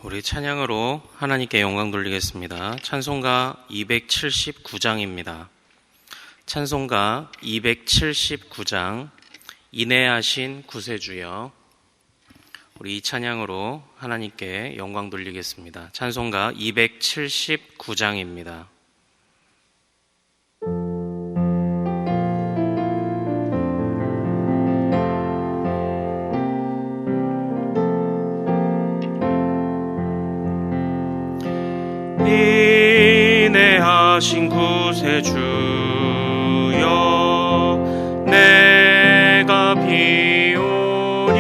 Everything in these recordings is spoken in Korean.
우리 찬양으로 하나님께 영광 돌리겠습니다. 찬송가 279장입니다. 찬송가 279장 인내하신 구세주여. 우리 이 찬양으로 하나님께 영광 돌리겠습니다. 찬송가 279장입니다. 인내하신 구세주여, 내가 비오니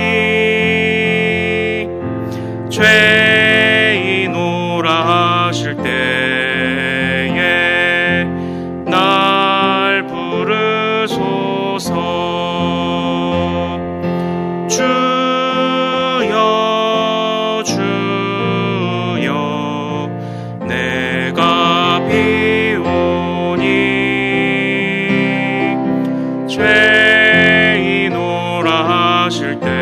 죄인오라 하실 때에 날 부르소서. 주여 주여 내가 비오니 죄인오라 하실 때에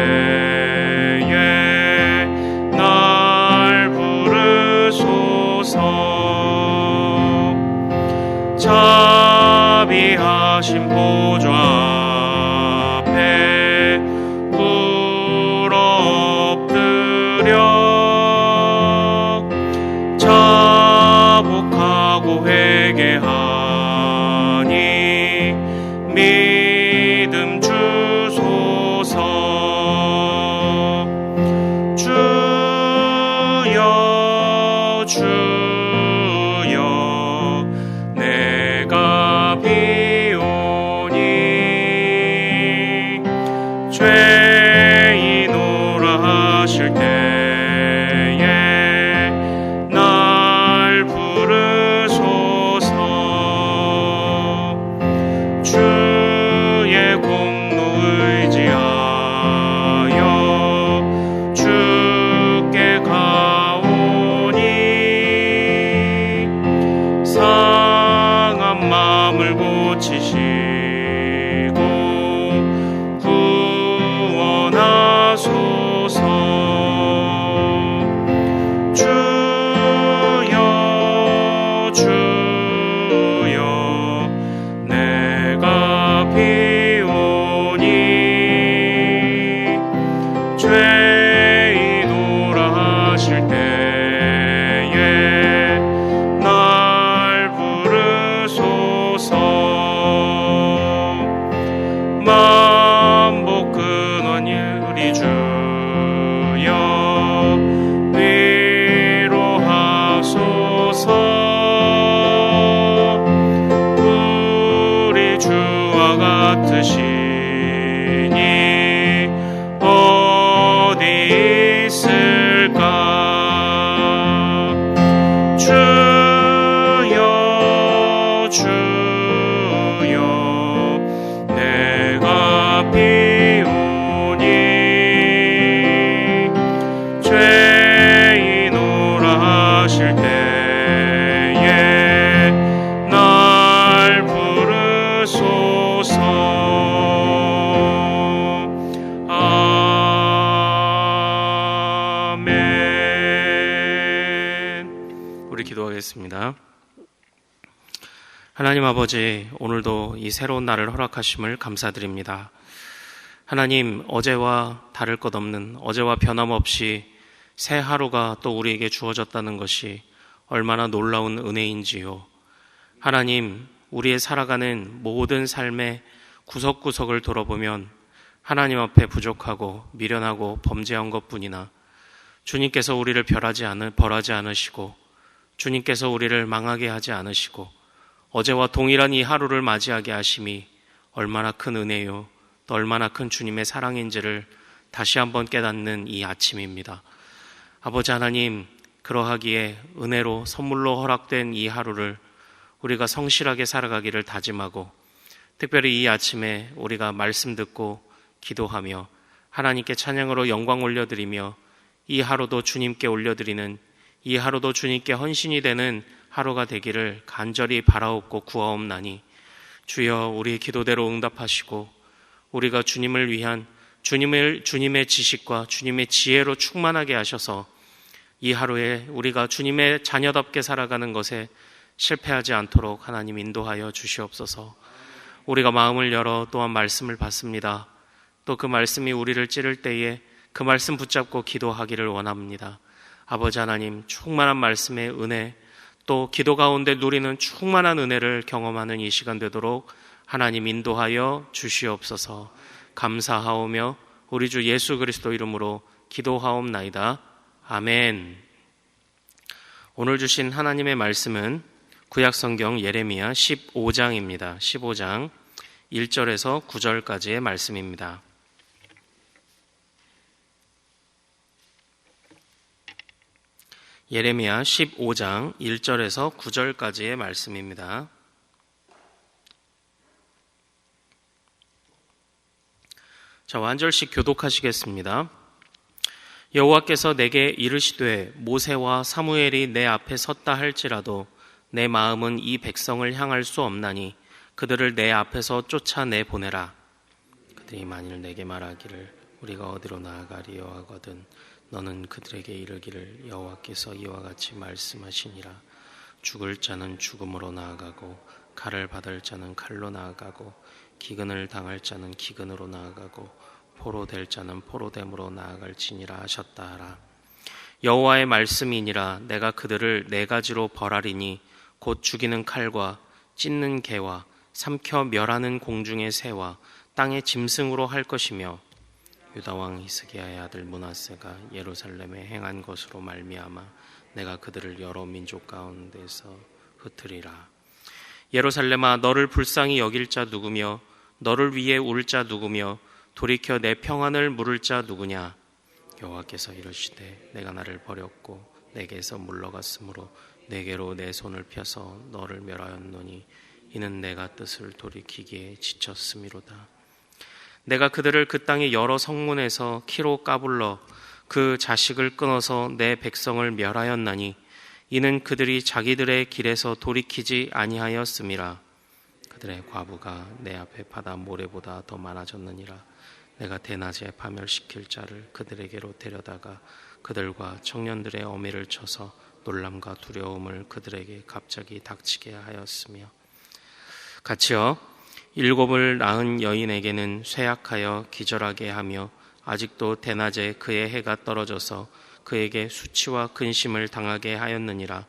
날 부르소서. 자비하신 보좌 앞에 꿇어 엎드려 자복하고 회개하니 믿음 주소서. 주여 주여 내가 비오니 죄인오라 하실 때에 날 부르소서. 주의 공로 의지하여 주께 가오니 상한 마음을 고치시고 구원하소서. 주여 주여 내가 비오니 죄인오라 하실 때에 날 부르소서. 만복 근원 유리 주여 위로하소서. 우리 주와 같으시니 어디 있을까. 주여 주여 내가 비오니 죄인오라 하실 때에 날 부르소서. 아멘. 우리 기도하겠습니다. 하나님 아버지, 오늘도 이 새로운 날을 허락하심을 감사드립니다. 하나님, 어제와 다를 것 없는, 어제와 변함없이 새 하루가 또 우리에게 주어졌다는 것이 얼마나 놀라운 은혜인지요. 하나님, 우리의 살아가는 모든 삶의 구석구석을 돌아보면 하나님 앞에 부족하고 미련하고 범죄한 것뿐이나 주님께서 우리를 벌하지 않으시고 주님께서 우리를 망하게 하지 않으시고 어제와 동일한 이 하루를 맞이하게 하심이 얼마나 큰 은혜요, 또 얼마나 큰 주님의 사랑인지를 다시 한번 깨닫는 이 아침입니다. 아버지 하나님, 그러하기에 은혜로 선물로 허락된 이 하루를 우리가 성실하게 살아가기를 다짐하고, 특별히 이 아침에 우리가 말씀 듣고 기도하며 하나님께 찬양으로 영광 올려드리며 이 하루도 주님께 올려드리는, 이 하루도 주님께 헌신이 되는 하루가 되기를 간절히 바라옵고 구하옵나니 주여 우리의 기도대로 응답하시고 우리가 주님을 위한 주님의 지식과 주님의 지혜로 충만하게 하셔서 이 하루에 우리가 주님의 자녀답게 살아가는 것에 실패하지 않도록 하나님 인도하여 주시옵소서. 우리가 마음을 열어 또한 말씀을 받습니다. 또 그 말씀이 우리를 찌를 때에 그 말씀 붙잡고 기도하기를 원합니다. 아버지 하나님, 충만한 말씀의 은혜, 또 기도 가운데 누리는 충만한 은혜를 경험하는 이 시간 되도록 하나님 인도하여 주시옵소서. 감사하오며 우리 주 예수 그리스도 이름으로 기도하옵나이다. 아멘. 오늘 주신 하나님의 말씀은 구약성경 예레미야 15장입니다. 15장 1절에서 9절까지의 말씀입니다. 예레미야 15장 1절에서 9절까지의 말씀입니다. 자, 한 절씩 교독하시겠습니다. 여호와께서 내게 이르시되 모세와 사무엘이 내 앞에 섰다 할지라도 내 마음은 이 백성을 향할 수 없나니 그들을 내 앞에서 쫓아내 보내라. 그들이 만일 내게 말하기를 우리가 어디로 나아가리요 하거든 너는 그들에게 이르기를 여호와께서 이와 같이 말씀하시니라. 죽을 자는 죽음으로 나아가고 칼을 받을 자는 칼로 나아가고 기근을 당할 자는 기근으로 나아가고 포로될 자는 포로됨으로 나아갈지니라 하셨다 하라. 여호와의 말씀이니라. 내가 그들을 네 가지로 벌하리니 곧 죽이는 칼과 찢는 개와 삼켜 멸하는 공중의 새와 땅의 짐승으로 할 것이며 유다왕 히스기야의 아들 므낫세가 예루살렘에 행한 것으로 말미암아 내가 그들을 여러 민족 가운데서 흩으리라. 예루살렘아, 너를 불쌍히 여길 자 누구며 너를 위해 울 자 누구며 돌이켜 내 평안을 물을 자 누구냐. 여호와께서 이르시되 내가 나를 버렸고 내게서 물러갔으므로 내게로 내 손을 펴서 너를 멸하였노니 이는 내가 뜻을 돌이키기에 지쳤음이로다. 내가 그들을 그 땅의 여러 성문에서 키로 까불러 그 자식을 끊어서 내 백성을 멸하였나니 이는 그들이 자기들의 길에서 돌이키지 아니하였음이라. 그들의 과부가 내 앞에 바다 모래보다 더 많아졌느니라. 내가 대낮에 파멸시킬 자를 그들에게로 데려다가 그들과 청년들의 어미를 쳐서 놀람과 두려움을 그들에게 갑자기 닥치게 하였으며 같이요. 7을 낳은 여인에게는 쇠약하여 기절하게 하며 아직도 대낮에 그의 해가 떨어져서 그에게 수치와 근심을 당하게 하였느니라.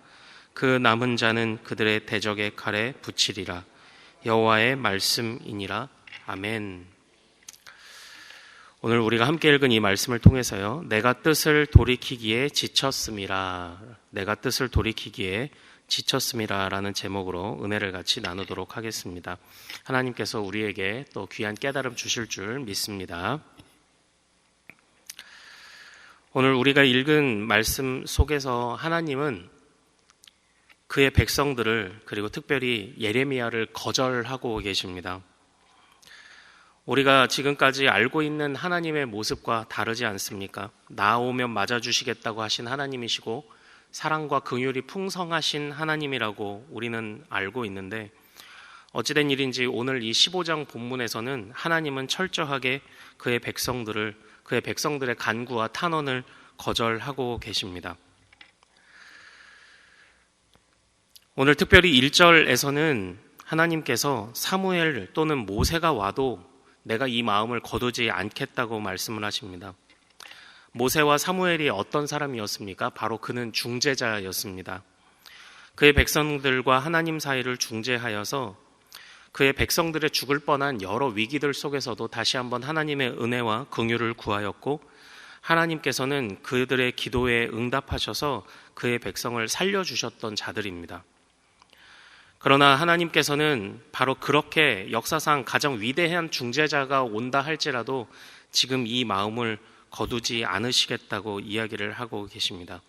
그 남은 자는 그들의 대적의 칼에 붙이리라. 여호와의 말씀이니라. 아멘. 오늘 우리가 함께 읽은 이 말씀을 통해서요, 내가 뜻을 돌이키기에 지쳤음이라, 내가 뜻을 돌이키기에 지쳤음이라 라는 제목으로 은혜를 같이 나누도록 하겠습니다. 하나님께서 우리에게 또 귀한 깨달음 주실 줄 믿습니다. 오늘 우리가 읽은 말씀 속에서 하나님은 그의 백성들을, 그리고 특별히 예레미야를 거절하고 계십니다. 우리가 지금까지 알고 있는 하나님의 모습과 다르지 않습니까? 나오면 맞아주시겠다고 하신 하나님이시고 사랑과 긍휼이 풍성하신 하나님이라고 우리는 알고 있는데, 어찌된 일인지 오늘 이 15장 본문에서는 하나님은 철저하게 그의 백성들의 간구와 탄원을 거절하고 계십니다. 오늘 특별히 1절에서는 하나님께서 사무엘 또는 모세가 와도 내가 이 마음을 거두지 않겠다고 말씀을 하십니다. 모세와 사무엘이 어떤 사람이었습니까? 바로 그는 중재자였습니다. 그의 백성들과 하나님 사이를 중재하여서 그의 백성들의 죽을 뻔한 여러 위기들 속에서도 다시 한번 하나님의 은혜와 긍휼을 구하였고, 하나님께서는 그들의 기도에 응답하셔서 그의 백성을 살려주셨던 자들입니다. 그러나 하나님께서는 바로 그렇게 역사상 가장 위대한 중재자가 온다 할지라도 지금 이 마음을 거두지 않으시겠다고 이야기를 하고 계십니다.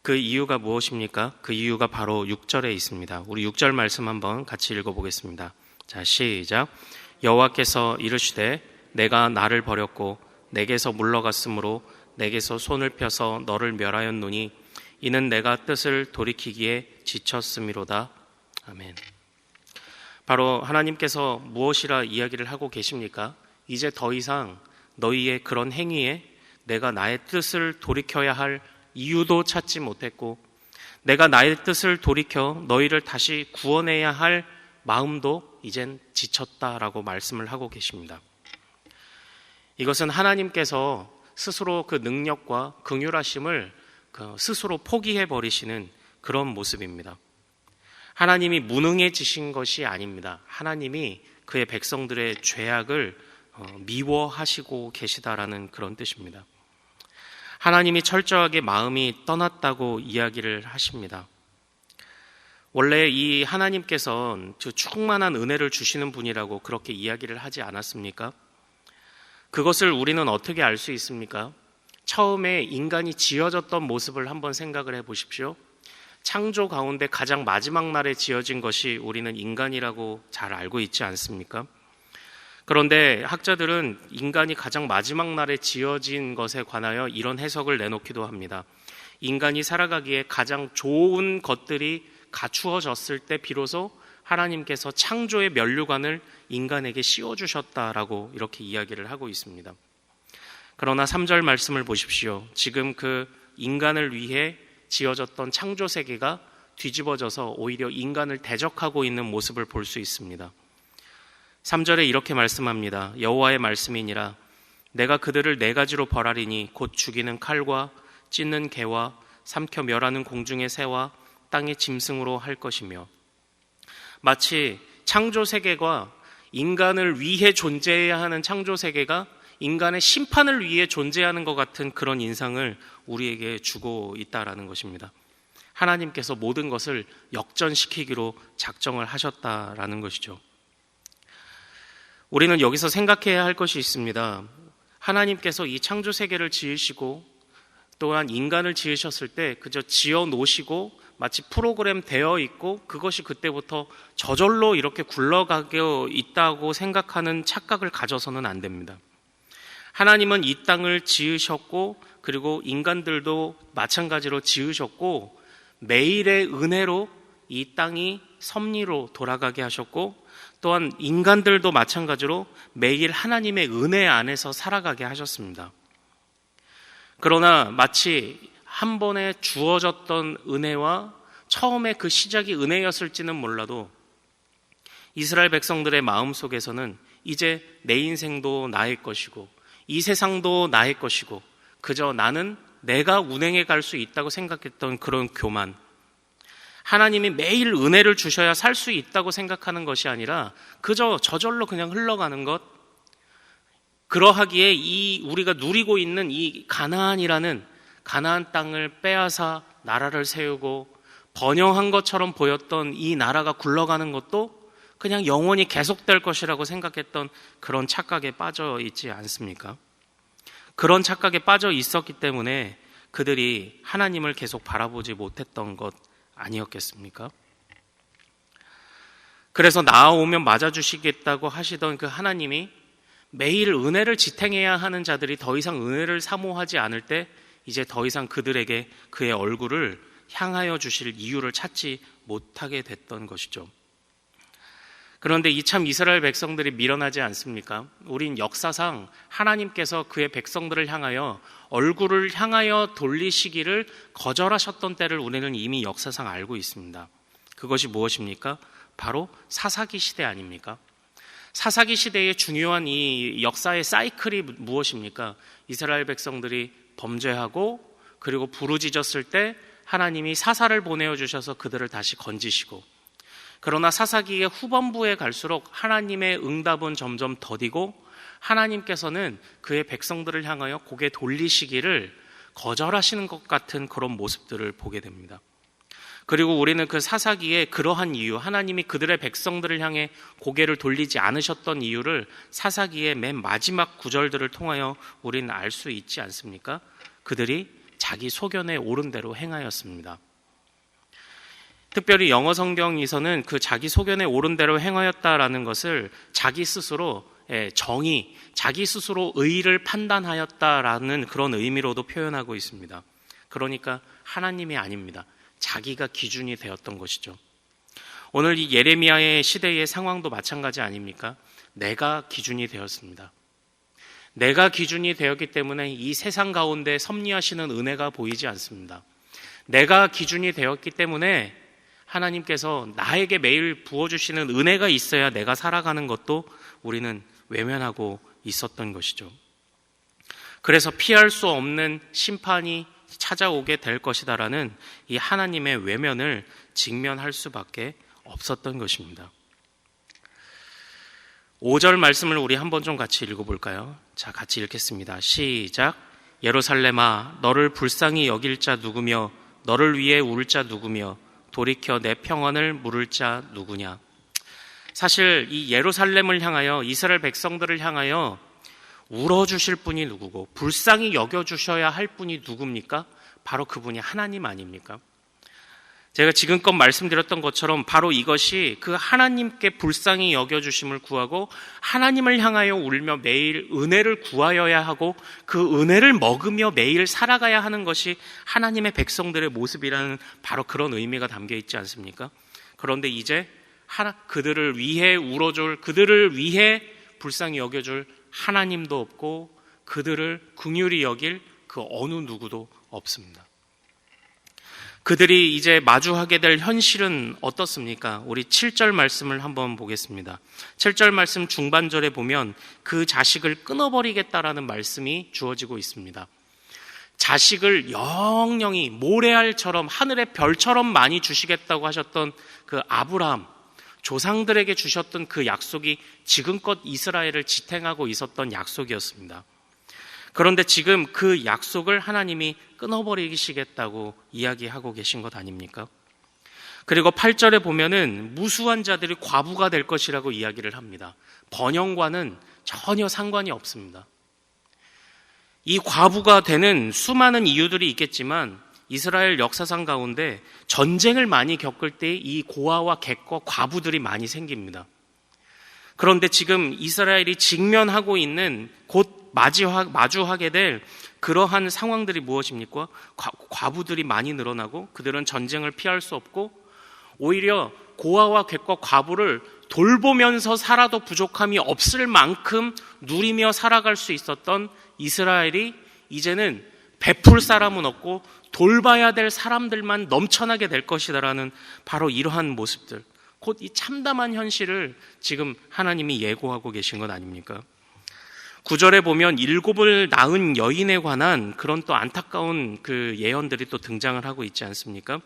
그 이유가 무엇입니까? 그 이유가 바로 6절에 있습니다. 우리 6절 말씀 한번 같이 읽어보겠습니다. 자, 시작. 여호와께서 이르시되 내가 나를 버렸고 내게서 물러갔으므로 내게서 손을 펴서 너를 멸하였노니 이는 내가 뜻을 돌이키기에 지쳤음이로다. 아멘. 바로 하나님께서 무엇이라 이야기를 하고 계십니까? 이제 더 이상 너희의 그런 행위에 내가 나의 뜻을 돌이켜야 할 이유도 찾지 못했고 내가 나의 뜻을 돌이켜 너희를 다시 구원해야 할 마음도 이젠 지쳤다라고 말씀을 하고 계십니다. 이것은 하나님께서 스스로 그 능력과 긍휼하심을 스스로 포기해 버리시는 그런 모습입니다. 하나님이 무능해지신 것이 아닙니다. 하나님이 그의 백성들의 죄악을 미워하시고 계시다라는 그런 뜻입니다. 하나님이 철저하게 마음이 떠났다고 이야기를 하십니다. 원래 이 하나님께서는 충만한 은혜를 주시는 분이라고 그렇게 이야기를 하지 않았습니까? 그것을 우리는 어떻게 알 수 있습니까? 처음에 인간이 지어졌던 모습을 한번 생각을 해 보십시오. 창조 가운데 가장 마지막 날에 지어진 것이 우리는 인간이라고 잘 알고 있지 않습니까? 그런데 학자들은 인간이 가장 마지막 날에 지어진 것에 관하여 이런 해석을 내놓기도 합니다. 인간이 살아가기에 가장 좋은 것들이 갖추어졌을 때 비로소 하나님께서 창조의 면류관을 인간에게 씌워주셨다라고 이렇게 이야기를 하고 있습니다. 그러나 3절 말씀을 보십시오. 지금 그 인간을 위해 지어졌던 창조 세계가 뒤집어져서 오히려 인간을 대적하고 있는 모습을 볼 수 있습니다. 3절에 이렇게 말씀합니다. 여호와의 말씀이니라 내가 그들을 4가지로 벌하리니 곧 죽이는 칼과 찢는 개와 삼켜 멸하는 공중의 새와 땅의 짐승으로 할 것이며 마치 창조 세계가 인간을 위해 존재해야 하는 창조 세계가 인간의 심판을 위해 존재하는 것 같은 그런 인상을 우리에게 주고 있다라는 것입니다. 하나님께서 모든 것을 역전시키기로 작정을 하셨다라는 것이죠. 우리는 여기서 생각해야 할 것이 있습니다. 하나님께서 이 창조 세계를 지으시고 또한 인간을 지으셨을 때 그저 지어 놓으시고 마치 프로그램 되어 있고 그것이 그때부터 저절로 이렇게 굴러가게 있다고 생각하는 착각을 가져서는 안 됩니다. 하나님은 이 땅을 지으셨고 그리고 인간들도 마찬가지로 지으셨고 매일의 은혜로 이 땅이 섭리로 돌아가게 하셨고 또한 인간들도 마찬가지로 매일 하나님의 은혜 안에서 살아가게 하셨습니다. 그러나 마치 한 번에 주어졌던 은혜와 처음에 그 시작이 은혜였을지는 몰라도 이스라엘 백성들의 마음속에서는 이제 내 인생도 나의 것이고 이 세상도 나의 것이고 그저 나는 내가 운행해 갈 수 있다고 생각했던 그런 교만, 하나님이 매일 은혜를 주셔야 살 수 있다고 생각하는 것이 아니라 그저 저절로 그냥 흘러가는 것, 그러하기에 이 우리가 누리고 있는 이 가나안이라는 가나안 땅을 빼앗아 나라를 세우고 번영한 것처럼 보였던 이 나라가 굴러가는 것도 그냥 영원히 계속될 것이라고 생각했던 그런 착각에 빠져 있지 않습니까? 그런 착각에 빠져 있었기 때문에 그들이 하나님을 계속 바라보지 못했던 것 아니었겠습니까? 그래서 나아오면 맞아주시겠다고 하시던 그 하나님이 매일 은혜를 지탱해야 하는 자들이 더 이상 은혜를 사모하지 않을 때 이제 더 이상 그들에게 그의 얼굴을 향하여 주실 이유를 찾지 못하게 됐던 것이죠. 그런데 이참 이스라엘 백성들이 미련하지 않습니까? 우린 역사상 하나님께서 그의 백성들을 향하여 얼굴을 향하여 돌리시기를 거절하셨던 때를 우리는 이미 역사상 알고 있습니다. 그것이 무엇입니까? 바로 사사기 시대 아닙니까? 사사기 시대의 중요한 이 역사의 사이클이 무엇입니까? 이스라엘 백성들이 범죄하고 그리고 부르짖었을 때 하나님이 사사를 보내어 주셔서 그들을 다시 건지시고, 그러나 사사기의 후반부에 갈수록 하나님의 응답은 점점 더디고 하나님께서는 그의 백성들을 향하여 고개 돌리시기를 거절하시는 것 같은 그런 모습들을 보게 됩니다. 그리고 우리는 그 사사기의 그러한 이유, 하나님이 그들의 백성들을 향해 고개를 돌리지 않으셨던 이유를 사사기의 맨 마지막 구절들을 통하여 우리는 알 수 있지 않습니까? 그들이 자기 소견에 옳은 대로 행하였습니다. 특별히 영어 성경에서는 그 자기 소견에 옳은 대로 행하였다라는 것을 자기 스스로 정의, 자기 스스로 의를 판단하였다라는 그런 의미로도 표현하고 있습니다. 그러니까 하나님이 아닙니다. 자기가 기준이 되었던 것이죠. 오늘 이 예레미야의 시대의 상황도 마찬가지 아닙니까? 내가 기준이 되었습니다. 내가 기준이 되었기 때문에 이 세상 가운데 섭리하시는 은혜가 보이지 않습니다. 내가 기준이 되었기 때문에 하나님께서 나에게 매일 부어주시는 은혜가 있어야 내가 살아가는 것도 우리는 외면하고 있었던 것이죠. 그래서 피할 수 없는 심판이 찾아오게 될 것이다라는 이 하나님의 외면을 직면할 수밖에 없었던 것입니다. 5절 말씀을 우리 한번 좀 같이 읽어볼까요? 자, 같이 읽겠습니다. 시작. 예루살렘아, 너를 불쌍히 여길 자 누구며 너를 위해 울 자 누구며 돌이켜 내 평안을 물을 자 누구냐. 사실 이 예루살렘을 향하여, 이스라엘 백성들을 향하여 울어주실 분이 누구고 불쌍히 여겨주셔야 할 분이 누굽니까? 바로 그분이 하나님 아닙니까? 제가 지금껏 말씀드렸던 것처럼 바로 이것이 그 하나님께 불쌍히 여겨주심을 구하고 하나님을 향하여 울며 매일 은혜를 구하여야 하고 그 은혜를 먹으며 매일 살아가야 하는 것이 하나님의 백성들의 모습이라는 바로 그런 의미가 담겨 있지 않습니까? 그런데 이제 그들을 위해 울어줄, 그들을 위해 불쌍히 여겨줄 하나님도 없고 그들을 긍휼히 여길 그 어느 누구도 없습니다. 그들이 이제 마주하게 될 현실은 어떻습니까? 우리 7절 말씀을 한번 보겠습니다. 7절 말씀 중반절에 보면 그 자식을 끊어버리겠다라는 말씀이 주어지고 있습니다. 자식을 영영이 모래알처럼 하늘의 별처럼 많이 주시겠다고 하셨던 그 아브라함, 조상들에게 주셨던 그 약속이 지금껏 이스라엘을 지탱하고 있었던 약속이었습니다. 그런데 지금 그 약속을 하나님이 끊어버리시겠다고 이야기하고 계신 것 아닙니까? 그리고 8절에 보면은 무수한 자들이 과부가 될 것이라고 이야기를 합니다. 번영과는 전혀 상관이 없습니다. 이 과부가 되는 수많은 이유들이 있겠지만 이스라엘 역사상 가운데 전쟁을 많이 겪을 때 이 고아와 객과 과부들이 많이 생깁니다. 그런데 지금 이스라엘이 직면하고 있는 곧 마주하게 될 그러한 상황들이 무엇입니까? 과부들이 많이 늘어나고 그들은 전쟁을 피할 수 없고 오히려 고아와 객과 과부를 돌보면서 살아도 부족함이 없을 만큼 누리며 살아갈 수 있었던 이스라엘이 이제는 베풀 사람은 없고 돌봐야 될 사람들만 넘쳐나게 될 것이다라는 바로 이러한 모습들, 곧 이 참담한 현실을 지금 하나님이 예고하고 계신 것 아닙니까? 9절에 보면 7을 낳은 여인에 관한 그런 또 안타까운 그 예언들이 또 등장을 하고 있지 않습니까?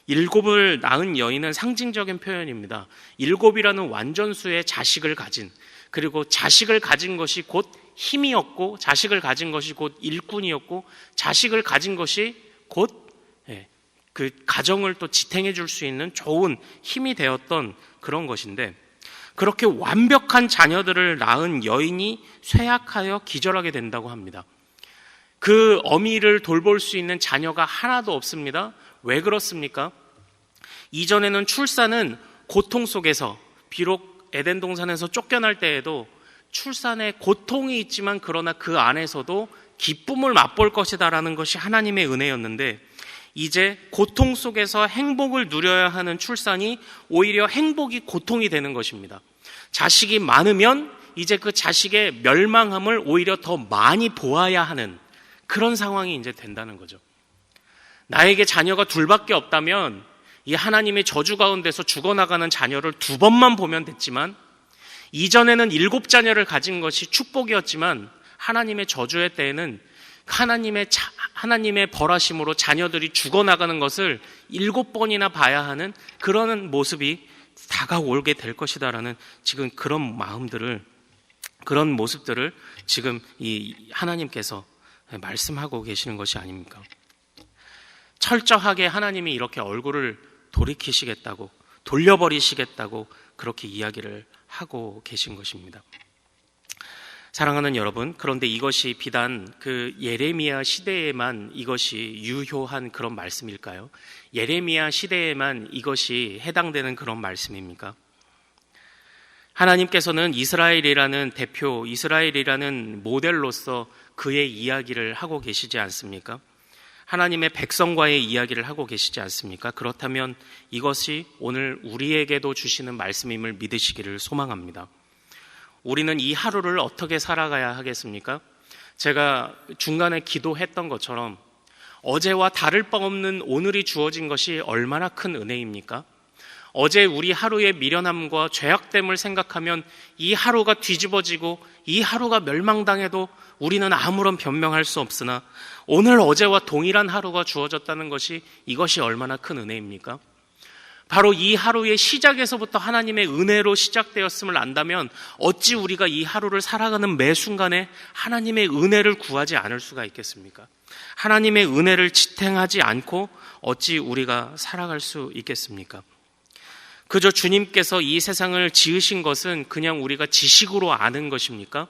7을 낳은 여인은 상징적인 표현입니다. 7이라는 완전수의 자식을 가진, 그리고 자식을 가진 것이 곧 힘이었고, 자식을 가진 것이 곧 일꾼이었고, 자식을 가진 것이 곧 그 가정을 또 지탱해 줄 수 있는 좋은 힘이 되었던 그런 것인데, 그렇게 완벽한 자녀들을 낳은 여인이 쇠약하여 기절하게 된다고 합니다. 그 어미를 돌볼 수 있는 자녀가 하나도 없습니다. 왜 그렇습니까? 이전에는 출산은 고통 속에서, 비록 에덴 동산에서 쫓겨날 때에도 출산에 고통이 있지만 그러나 그 안에서도 기쁨을 맛볼 것이다라는 것이 하나님의 은혜였는데, 이제 고통 속에서 행복을 누려야 하는 출산이 오히려 행복이 고통이 되는 것입니다. 자식이 많으면 이제 그 자식의 멸망함을 오히려 더 많이 보아야 하는 그런 상황이 이제 된다는 거죠. 나에게 자녀가 둘밖에 없다면 이 하나님의 저주 가운데서 죽어나가는 자녀를 2번만 보면 됐지만, 이전에는 7자녀를 가진 것이 축복이었지만 하나님의 저주의 때에는 하나님의 벌하심으로 자녀들이 죽어나가는 것을 7번이나 봐야 하는 그런 모습이 다가오게 될 것이다라는 지금 그런 마음들을, 그런 모습들을 지금 이 하나님께서 말씀하고 계시는 것이 아닙니까? 철저하게 하나님이 이렇게 얼굴을 돌이키시겠다고, 돌려버리시겠다고 그렇게 이야기를 하고 계신 것입니다. 사랑하는 여러분, 그런데 이것이 비단 그 예레미야 시대에만 이것이 유효한 그런 말씀일까요? 예레미야 시대에만 이것이 해당되는 그런 말씀입니까? 하나님께서는 이스라엘이라는 대표, 이스라엘이라는 모델로서 그의 이야기를 하고 계시지 않습니까? 하나님의 백성과의 이야기를 하고 계시지 않습니까? 그렇다면 이것이 오늘 우리에게도 주시는 말씀임을 믿으시기를 소망합니다. 우리는 이 하루를 어떻게 살아가야 하겠습니까? 제가 중간에 기도했던 것처럼 어제와 다를 바 없는 오늘이 주어진 것이 얼마나 큰 은혜입니까? 어제 우리 하루의 미련함과 죄악됨을 생각하면 이 하루가 뒤집어지고 이 하루가 멸망당해도 우리는 아무런 변명할 수 없으나 오늘 어제와 동일한 하루가 주어졌다는 것이 이것이 얼마나 큰 은혜입니까? 바로 이 하루의 시작에서부터 하나님의 은혜로 시작되었음을 안다면 어찌 우리가 이 하루를 살아가는 매 순간에 하나님의 은혜를 구하지 않을 수가 있겠습니까? 하나님의 은혜를 지탱하지 않고 어찌 우리가 살아갈 수 있겠습니까? 그저 주님께서 이 세상을 지으신 것은 그냥 우리가 지식으로 아는 것입니까?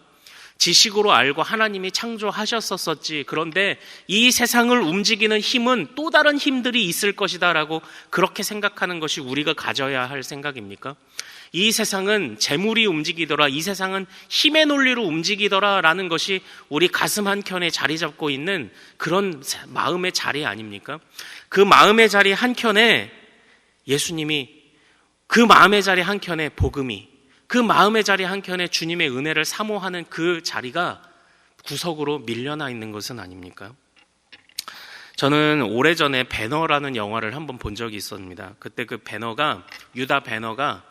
지식으로 알고 하나님이 창조하셨었지. 그런데 이 세상을 움직이는 힘은 또 다른 힘들이 있을 것이다 라고 그렇게 생각하는 것이 우리가 가져야 할 생각입니까? 이 세상은 재물이 움직이더라, 이 세상은 힘의 논리로 움직이더라 라는 것이 우리 가슴 한켠에 자리 잡고 있는 그런 마음의 자리 아닙니까? 그 마음의 자리 한켠에 예수님이, 그 마음의 자리 한켠에 복음이, 그 마음의 자리 한켠에 주님의 은혜를 사모하는 그 자리가 구석으로 밀려나 있는 것은 아닙니까? 저는 오래전에 배너라는 영화를 한번 본 적이 있었습니다. 그때 그 배너가, 유다 배너가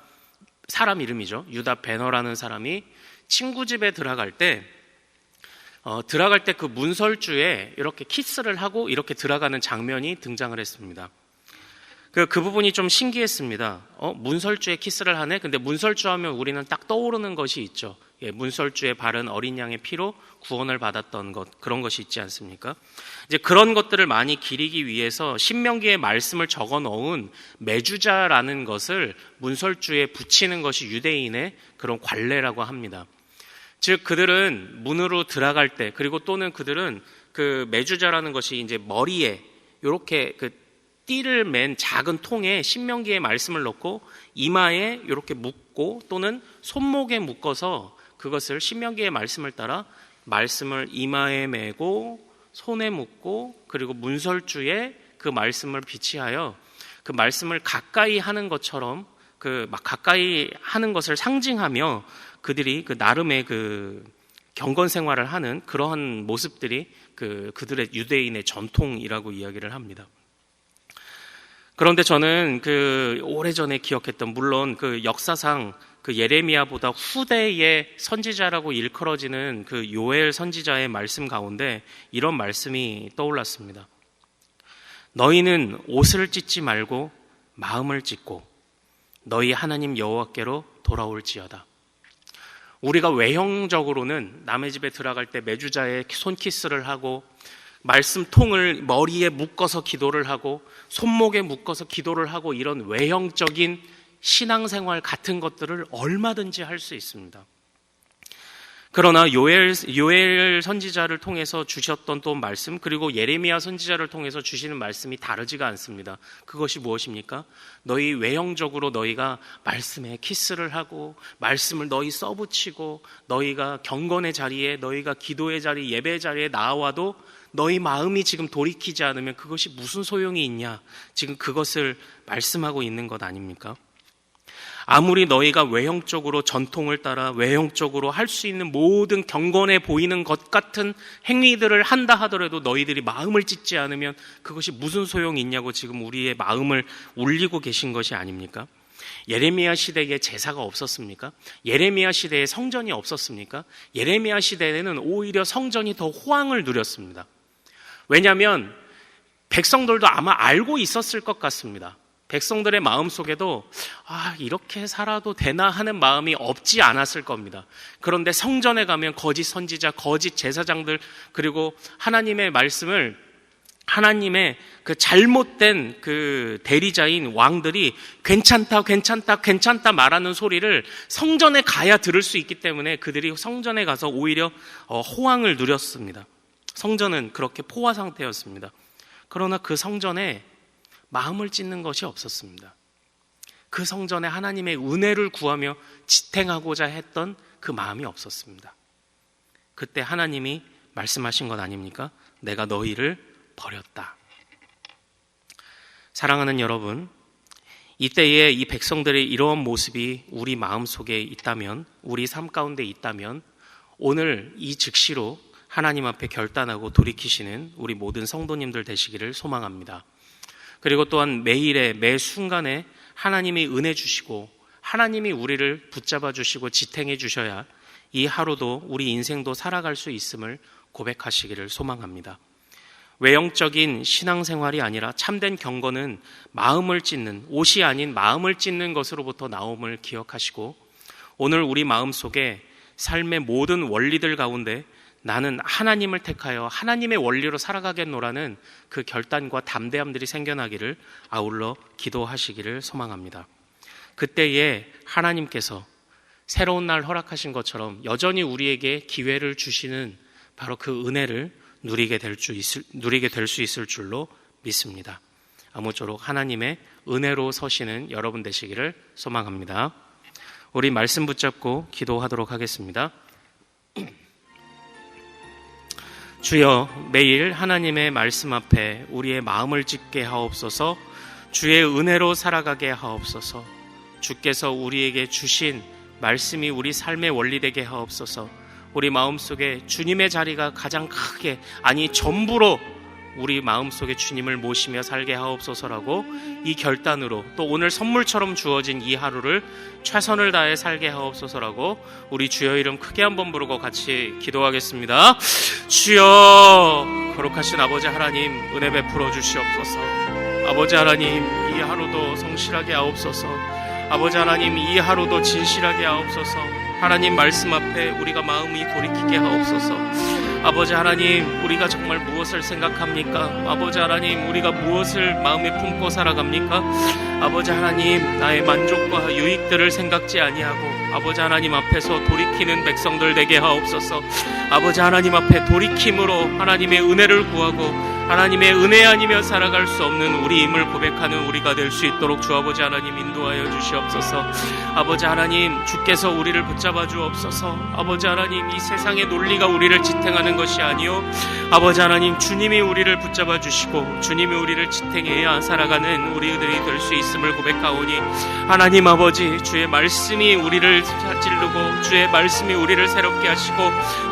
사람 이름이죠. 유다 배너라는 사람이 친구 집에 들어갈 때 그 문설주에 이렇게 키스를 하고 이렇게 들어가는 장면이 등장을 했습니다. 그 부분이 좀 신기했습니다. 문설주에 키스를 하네? 근데 문설주 하면 우리는 딱 떠오르는 것이 있죠. 예, 문설주에 바른 어린 양의 피로 구원을 받았던 것, 그런 것이 있지 않습니까? 이제 그런 것들을 많이 기리기 위해서 신명기에 말씀을 적어 놓은 메주자라는 것을 문설주에 붙이는 것이 유대인의 그런 관례라고 합니다. 즉, 그들은 문으로 들어갈 때, 그리고 또는 그들은 그 메주자라는 것이 이제 머리에 이렇게 띠를 맨 작은 통에 신명기의 말씀을 넣고 이마에 이렇게 묶고 또는 손목에 묶어서 그것을 신명기의 말씀을 따라 말씀을 이마에 메고 손에 묶고 그리고 문설주에 그 말씀을 비치하여 그 말씀을 가까이 하는 것처럼 막 가까이 하는 것을 상징하며 그들이 그 나름의 그 경건 생활을 하는 그러한 모습들이 그들의 유대인의 전통이라고 이야기를 합니다. 그런데 저는 오래전에 기억했던, 물론 그 역사상 그 예레미야보다 후대의 선지자라고 일컬어지는 그 요엘 선지자의 말씀 가운데 이런 말씀이 떠올랐습니다. 너희는 옷을 찢지 말고 마음을 찢고 너희 하나님 여호와께로 돌아올지어다. 우리가 외형적으로는 남의 집에 들어갈 때 메주자의 손키스를 하고 말씀통을 머리에 묶어서 기도를 하고 손목에 묶어서 기도를 하고 이런 외형적인 신앙생활 같은 것들을 얼마든지 할 수 있습니다. 그러나 요엘 선지자를 통해서 주셨던 또 말씀, 그리고 예레미야 선지자를 통해서 주시는 말씀이 다르지가 않습니다. 그것이 무엇입니까? 너희 외형적으로 너희가 말씀에 키스를 하고 말씀을 너희 써붙이고 너희가 경건의 자리에, 너희가 기도의 자리, 예배의 자리에 나와도 너희 마음이 지금 돌이키지 않으면 그것이 무슨 소용이 있냐? 지금 그것을 말씀하고 있는 것 아닙니까? 아무리 너희가 외형적으로 전통을 따라 외형적으로 할 수 있는 모든 경건해 보이는 것 같은 행위들을 한다 하더라도 너희들이 마음을 찢지 않으면 그것이 무슨 소용이 있냐고 지금 우리의 마음을 울리고 계신 것이 아닙니까? 예레미야 시대에 제사가 없었습니까? 예레미야 시대에 성전이 없었습니까? 예레미야 시대에는 오히려 성전이 더 호황을 누렸습니다. 왜냐하면 백성들도 아마 알고 있었을 것 같습니다. 백성들의 마음속에도 이렇게 살아도 되나 하는 마음이 없지 않았을 겁니다. 그런데 성전에 가면 거짓 선지자, 거짓 제사장들, 그리고 하나님의 말씀을, 하나님의 그 잘못된 그 대리자인 왕들이 괜찮다 말하는 소리를 성전에 가야 들을 수 있기 때문에 그들이 성전에 가서 오히려 호황을 누렸습니다. 성전은 그렇게 포화 상태였습니다. 그러나 그 성전에 마음을 찢는 것이 없었습니다. 그 성전에 하나님의 은혜를 구하며 지탱하고자 했던 그 마음이 없었습니다. 그때 하나님이 말씀하신 것 아닙니까? 내가 너희를 버렸다. 사랑하는 여러분, 이때에 이 백성들의 이러한 모습이 우리 마음속에 있다면, 우리 삶 가운데 있다면 오늘 이 즉시로 하나님 앞에 결단하고 돌이키시는 우리 모든 성도님들 되시기를 소망합니다. 그리고 또한 매일의 매 순간에 하나님이 은혜 주시고 하나님이 우리를 붙잡아 주시고 지탱해 주셔야 이 하루도 우리 인생도 살아갈 수 있음을 고백하시기를 소망합니다. 외형적인 신앙생활이 아니라 참된 경건은 마음을 찢는, 옷이 아닌 마음을 찢는 것으로부터 나옴을 기억하시고 오늘 우리 마음속에 삶의 모든 원리들 가운데 나는 하나님을 택하여 하나님의 원리로 살아가겠노라는 그 결단과 담대함들이 생겨나기를 아울러 기도하시기를 소망합니다. 그때에 하나님께서 새로운 날 허락하신 것처럼 여전히 우리에게 기회를 주시는 바로 그 은혜를 누리게 될 수 있을 줄로 믿습니다. 아무쪼록 하나님의 은혜로 서시는 여러분 되시기를 소망합니다. 우리 말씀 붙잡고 기도하도록 하겠습니다. 주여, 매일 하나님의 말씀 앞에 우리의 마음을 찢게 하옵소서. 주의 은혜로 살아가게 하옵소서. 주께서 우리에게 주신 말씀이 우리 삶의 원리 되게 하옵소서. 우리 마음속에 주님의 자리가 가장 크게, 아니 전부로 우리 마음속에 주님을 모시며 살게 하옵소서라고 이 결단으로 또 오늘 선물처럼 주어진 이 하루를 최선을 다해 살게 하옵소서라고 우리 주여 이름 크게 한번 부르고 같이 기도하겠습니다. 주여, 거룩하신 아버지 하나님, 은혜 베풀어 주시옵소서. 아버지 하나님, 이 하루도 성실하게 하옵소서. 아버지 하나님, 이 하루도 진실하게 하옵소서. 하나님 말씀 앞에 우리가 마음이 돌이키게 하옵소서. 아버지 하나님, 우리가 정말 무엇을 생각합니까? 아버지 하나님, 우리가 무엇을 마음에 품고 살아갑니까? 아버지 하나님, 나의 만족과 유익들을 생각지 아니하고 아버지 하나님 앞에서 돌이키는 백성들 되게 하옵소서. 아버지 하나님 앞에 돌이킴으로 하나님의 은혜를 구하고 하나님의 은혜 아니며 살아갈 수 없는 우리임을 고백하는 우리가 될 수 있도록 주 아버지 하나님 인도하여 주시옵소서. 아버지 하나님, 주께서 우리를 붙잡아 주옵소서. 아버지 하나님, 이 세상의 논리가 우리를 지탱하는 것이 아니요 아버지 하나님, 주님이 우리를 붙잡아 주시고 주님이 우리를 지탱해야 살아가는 우리들이 될 수 있음을 고백하오니 하나님 아버지, 주의 말씀이 우리를 찌르고 주의 말씀이 우리를 새롭게 하시고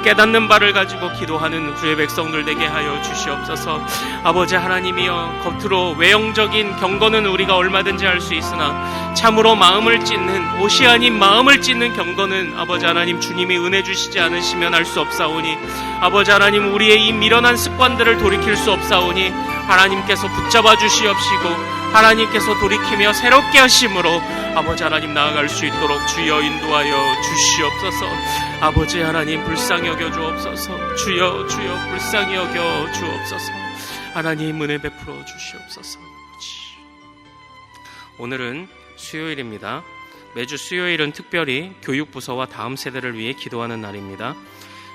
깨닫는 바를 가지고 기도하는 주의 백성들 되게 하여 주시옵소서. 아버지 하나님이여, 겉으로 외형적인 경건은 우리가 얼마든지 할 수 있으나 참으로 마음을 찢는, 옷이 아닌 마음을 찢는 경건은 아버지 하나님 주님이 은혜 주시지 않으시면 할 수 없사오니 아버지 하나님, 우리의 이 미련한 습관들을 돌이킬 수 없사오니 하나님께서 붙잡아 주시옵시고 하나님께서 돌이키며 새롭게 하심으로 아버지 하나님 나아갈 수 있도록 주여 인도하여 주시옵소서. 아버지 하나님, 불쌍히 여겨 주옵소서. 주여, 주여, 불쌍히 여겨 주옵소서. 하나님 은혜 베풀어 주시옵소서. 오늘은 수요일입니다. 매주 수요일은 특별히 교육부서와 다음 세대를 위해 기도하는 날입니다.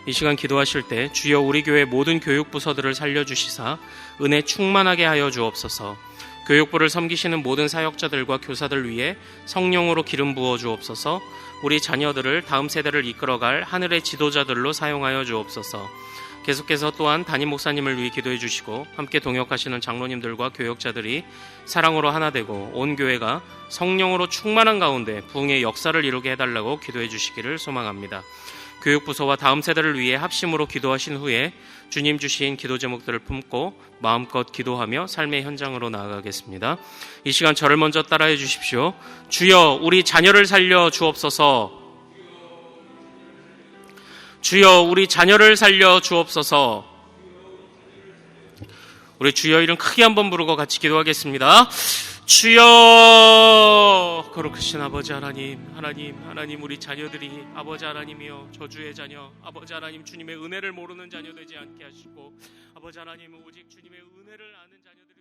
이 시간 기도하실 때 주여 우리 교회 모든 교육부서들을 살려주시사 은혜 충만하게 하여 주옵소서. 교육부를 섬기시는 모든 사역자들과 교사들 위해 성령으로 기름 부어 주옵소서. 우리 자녀들을 다음 세대를 이끌어갈 하늘의 지도자들로 사용하여 주옵소서. 계속해서 또한 담임 목사님을 위해 기도해 주시고 함께 동역하시는 장로님들과 교역자들이 사랑으로 하나 되고 온 교회가 성령으로 충만한 가운데 부흥의 역사를 이루게 해달라고 기도해 주시기를 소망합니다. 교육부서와 다음 세대를 위해 합심으로 기도하신 후에 주님 주신 기도 제목들을 품고 마음껏 기도하며 삶의 현장으로 나아가겠습니다. 이 시간 저를 먼저 따라해 주십시오. 주여 우리 자녀를 살려 주옵소서. 주여 우리 자녀를 살려 주옵소서. 우리 주여 이름 크게 한번 부르고 같이 기도하겠습니다. 주여, 거룩하신 아버지 하나님, 하나님 우리 자녀들이 아버지 하나님이여 저주의 자녀, 아버지 하나님 주님의 은혜를 모르는 자녀 되지 않게 하시고 아버지 하나님 오직 주님의 은혜를 아는 자녀들이